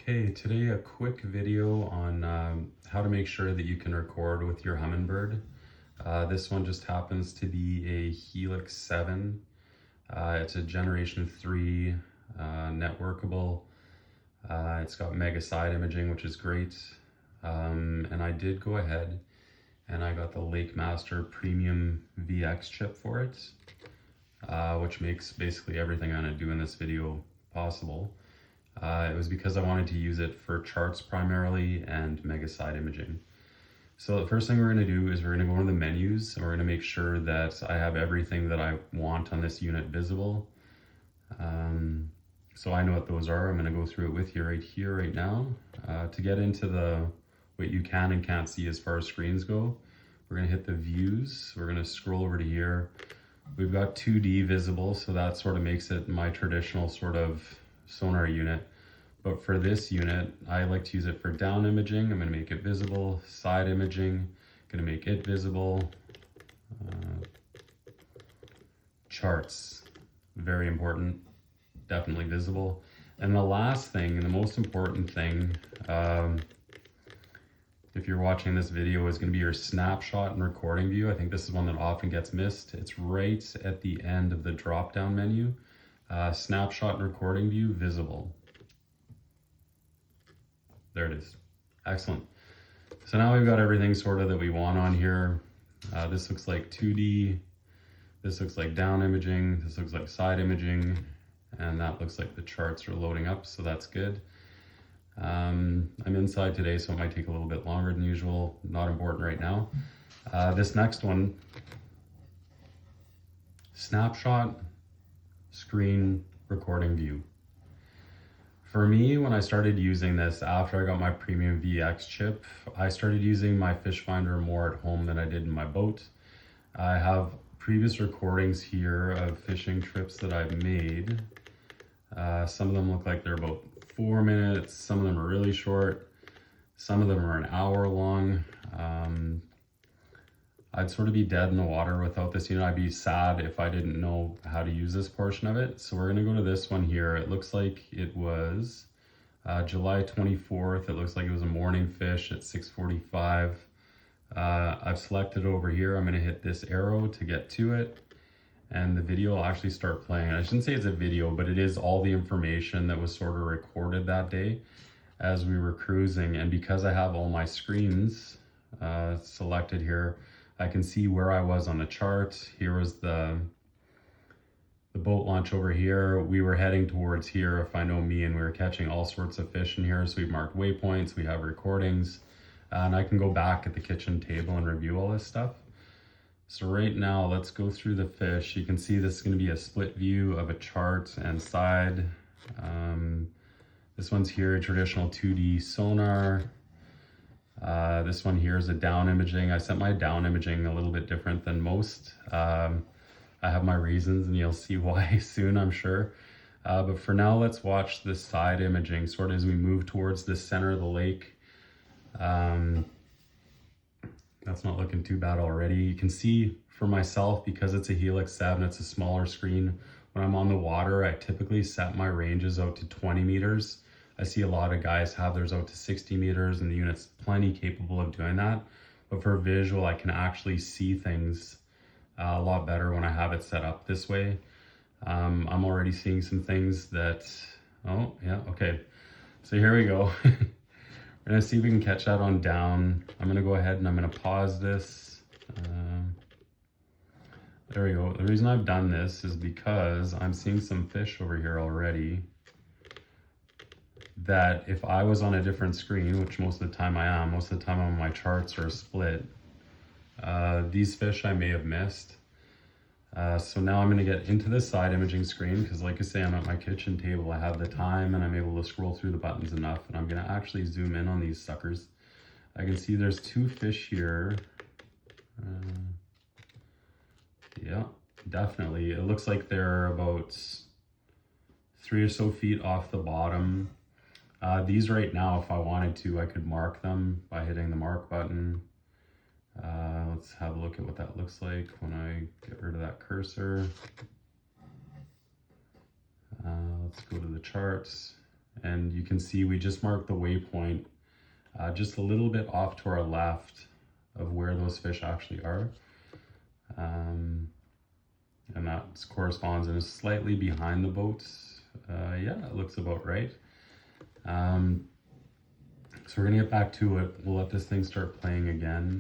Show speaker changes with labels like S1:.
S1: Okay, today a quick video on how to make sure that you can record with your Humminbird. This one just happens to be a Helix 7. It's a Generation 3 networkable. It's got Mega Side imaging, which is great. And I did go ahead and I got the Lakemaster Premium VX chip for it, which makes basically everything I'm going to do in this video possible. It was because I wanted to use it for charts primarily and Mega Side imaging. So the first thing we're going to do is we're going to go into the menus and we're going to make sure that I have everything that I want on this unit visible. So I know what those are. I'm going to go through it with you right now. To get into what you can and can't see as far as screens go, we're going to hit the views. We're going to scroll over to here. We've got 2D visible, so that sort of makes it my traditional sort of sonar unit. But for this unit, I like to use it for down imaging. I'm going to make it visible. Side imaging, going to make it visible. Charts, very important, definitely visible. And the last thing, and the most important thing, if you're watching this video, is going to be your snapshot and recording view. I think this is one that often gets missed. It's right at the end of the drop-down menu. Snapshot and recording view, visible. There it is. Excellent. So now we've got everything sort of that we want on here. This looks like 2D. This looks like down imaging. This looks like side imaging. And that looks like the charts are loading up, so that's good. I'm inside today, so it might take a little bit longer than usual. Not important right now. This next one, snapshot, screen, recording view. For me, when I started using this after I got my premium VX chip, I started using my fish finder more at home than I did in my boat. I have previous recordings here of fishing trips that I've made. Some of them look like they're about 4 minutes, some of them are really short, some of them are an hour long. I'd sort of be dead in the water without this unit. I'd be sad if I didn't know how to use this portion of it. So we're going to go to this one here. It looks like it was July 24th. It looks like it was a morning fish at 6:45. I've selected over here. I'm going to hit this arrow to get to it. And the video will actually start playing. I shouldn't say it's a video, but it is all the information that was sort of recorded that day as we were cruising. And because I have all my screens selected here, I can see where I was on the chart. Here was the boat launch over here. We were heading towards here, if I know me, and we were catching all sorts of fish in here. So we've marked waypoints, we have recordings, and I can go back at the kitchen table and review all this stuff. So right now, let's go through the fish. You can see this is going to be a split view of a chart and side. This one's here, a traditional 2D sonar. This one here is a down imaging. I set my down imaging a little bit different than most. I have my reasons and you'll see why soon, I'm sure. But for now, let's watch the side imaging sort of as we move towards the center of the lake. That's not looking too bad already. You can see for myself, because it's a Helix 7, it's a smaller screen. When I'm on the water, I typically set my ranges out to 20 meters. I see a lot of guys have theirs out to 60 meters and the unit's plenty capable of doing that. But for visual, I can actually see things a lot better when I have it set up this way. I'm already seeing some things that, oh yeah, okay. So here we go. We're gonna see if we can catch that on down. I'm gonna go ahead and I'm gonna pause this. There we go. The reason I've done this is because I'm seeing some fish over here already that if I was on a different screen, which most of the time I am, most of the time on my charts are split, these fish I may have missed. So now I'm going to get into the side imaging screen because, like I say, I'm at my kitchen table. I have the time and I'm able to scroll through the buttons enough, and I'm going to actually zoom in on these suckers. I can see there's 2 fish here. Yeah, definitely. It looks like they're about 3 or so feet off the bottom. These right now, if I wanted to, I could mark them by hitting the mark button. Let's have a look at what that looks like when I get rid of that cursor. Let's go to the charts. And you can see we just marked the waypoint just a little bit off to our left of where those fish actually are. And that corresponds and is slightly behind the boats. Yeah, it looks about right. So we're gonna get back to it. We'll let this thing start playing again.